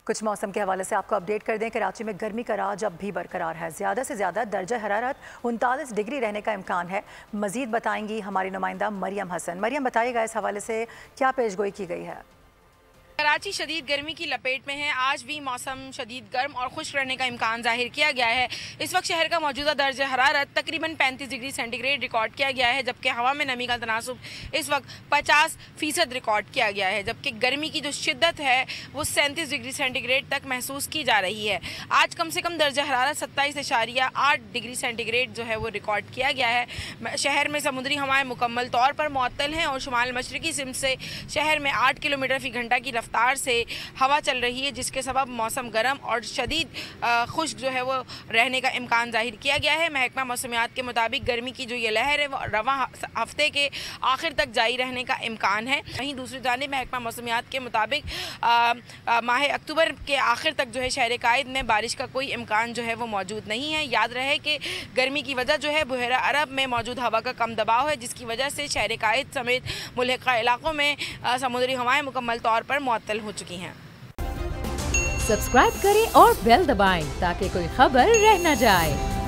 कुछ मौसम के हवाले से आपको अपडेट कर दें, कराची में गर्मी का राज अब भी बरकरार है। ज़्यादा से ज़्यादा दर्जा हरारत 39 डिग्री रहने का इम्कान है। मज़ीद बताएंगी हमारी नुमाइंदा मरियम हसन। मरियम, बताइएगा इस हवाले से क्या पेशगोई की गई है? कराची शदीद गर्मी की लपेट में है। आज भी मौसम शदीद गर्म और खुश्क रहने का इम्कान जाहिर किया गया है। इस वक्त शहर का मौजूदा दर्जा हरारत तकरीबन 35 डिग्री सेंटीग्रेड रिकॉर्ड किया गया है, जबकि हवा में नमी का तनासुब इस वक्त 50% रिकॉर्ड किया गया है, जबकि गर्मी की जो शिद्दत है वो 37 डिग्री सेंटीग्रेड तक महसूस की जा रही है। आज कम से कम दर्जा हरारत 27.8 डिग्री सेंटीग्रेड जो है वो रिकॉर्ड किया गया है। शहर में समुद्री हवाएं मुकम्मल तौर पर मुअत्तल हैं और शुमाल मशरकी सिमत से शहर में 8 किलोमीटर फी घंटा की रफ्तार से हवा चल रही है, जिसके सबब मौसम गर्म और शदीद खुश्क जो है वो रहने का इम्कान जाहिर किया गया है। महकमा मौसमियात के मुताबिक गर्मी की जो ये लहर है वो रवां हफ्ते के आखिर तक जारी रहने का इम्कान है। वहीं दूसरी जानिब महकमा मौसमियात के मुताबिक माह अक्टूबर के आखिर तक जो है शहर कायद में बारिश का कोई इम्कान जो है वो मौजूद नहीं है। याद रहे कि गर्मी की वजह जो है बुहरा अरब में मौजूद हवा का कम दबाव है, जिसकी वजह से शहर कायद समेत मुल्हिका इलाकों में समुद्री हवाएं मुकम्मल तौर पर मुअत्तल हो चुकी हैं। सब्सक्राइब करें और बेल दबाएं ताकि कोई खबर रह न जाए।